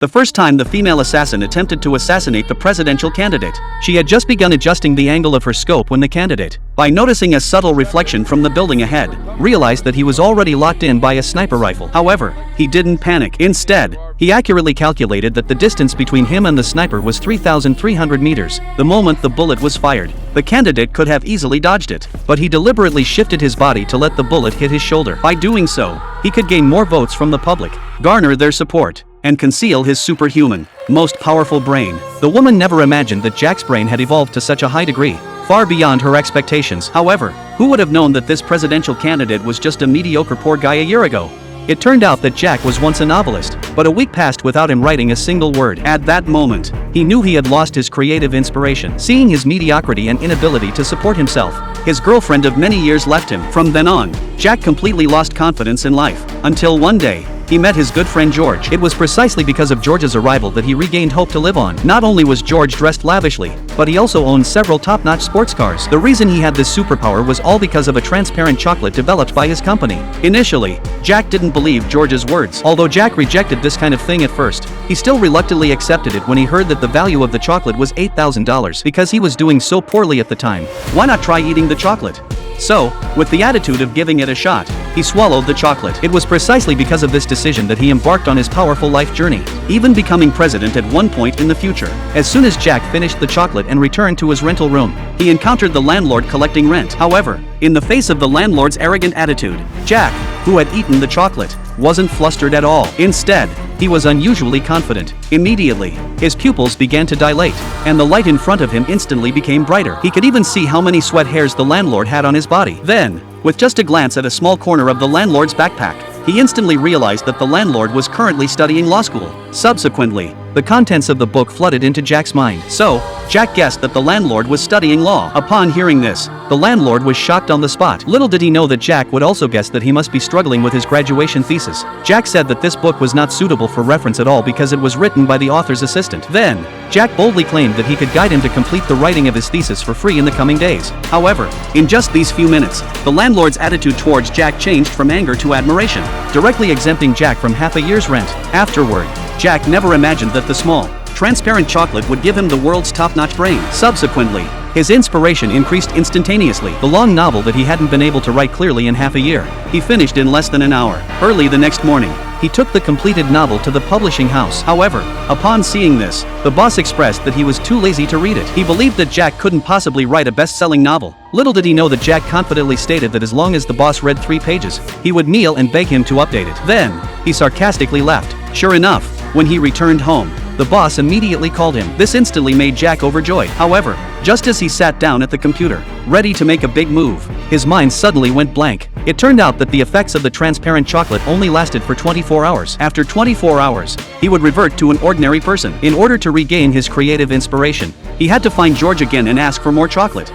The first time the female assassin attempted to assassinate the presidential candidate. She had just begun adjusting the angle of her scope when the candidate, by noticing a subtle reflection from the building ahead, realized that he was already locked in by a sniper rifle. However, he didn't panic. Instead, he accurately calculated that the distance between him and the sniper was 3,300 meters. The moment the bullet was fired, the candidate could have easily dodged it, but he deliberately shifted his body to let the bullet hit his shoulder. By doing so, he could gain more votes from the public, garner their support, and conceal his superhuman, most powerful brain. The woman never imagined that Jack's brain had evolved to such a high degree, far beyond her expectations. However, who would have known that this presidential candidate was just a mediocre poor guy a year ago? It turned out that Jack was once a novelist, but a week passed without him writing a single word. At that moment, he knew he had lost his creative inspiration. Seeing his mediocrity and inability to support himself, his girlfriend of many years left him. From then on, Jack completely lost confidence in life, until one day, he met his good friend George. It was precisely because of George's arrival that he regained hope to live on. Not only was George dressed lavishly, but he also owned several top-notch sports cars. The reason he had this superpower was all because of a transparent chocolate developed by his company. Initially, Jack didn't believe George's words. Although Jack rejected this kind of thing at first, he still reluctantly accepted it when he heard that the value of the chocolate was $8,000 because he was doing so poorly at the time. Why not try eating the chocolate? So, with the attitude of giving it a shot, he swallowed the chocolate. It was precisely because of this decision that he embarked on his powerful life journey, even becoming president at one point in the future. As soon as Jack finished the chocolate and returned to his rental room, he encountered the landlord collecting rent. However, in the face of the landlord's arrogant attitude, Jack, who had eaten the chocolate, wasn't flustered at all. Instead, he was unusually confident. Immediately, his pupils began to dilate, and the light in front of him instantly became brighter. He could even see how many sweat hairs the landlord had on his body. Then, with just a glance at a small corner of the landlord's backpack, he instantly realized that the landlord was currently studying law school. Subsequently, the contents of the book flooded into Jack's mind. So, Jack guessed that the landlord was studying law. Upon hearing this, the landlord was shocked on the spot. Little did he know that Jack would also guess that he must be struggling with his graduation thesis. Jack said that this book was not suitable for reference at all because it was written by the author's assistant. Then, Jack boldly claimed that he could guide him to complete the writing of his thesis for free in the coming days. However, in just these few minutes, the landlord's attitude towards Jack changed from anger to admiration, directly exempting Jack from half a year's rent. Afterward, Jack never imagined that the small, transparent chocolate would give him the world's top-notch brain. Subsequently, his inspiration increased instantaneously. The long novel that he hadn't been able to write clearly in half a year, he finished in less than an hour. Early the next morning, he took the completed novel to the publishing house. However, upon seeing this, the boss expressed that he was too lazy to read it. He believed that Jack couldn't possibly write a best-selling novel. Little did he know that Jack confidently stated that as long as the boss read 3 pages, he would kneel and beg him to update it. Then, he sarcastically left. Sure enough, when he returned home, the boss immediately called him. This instantly made Jack overjoyed. However, just as he sat down at the computer, ready to make a big move, his mind suddenly went blank. It turned out that the effects of the transparent chocolate only lasted for 24 hours. After 24 hours, he would revert to an ordinary person. In order to regain his creative inspiration, he had to find George again and ask for more chocolate.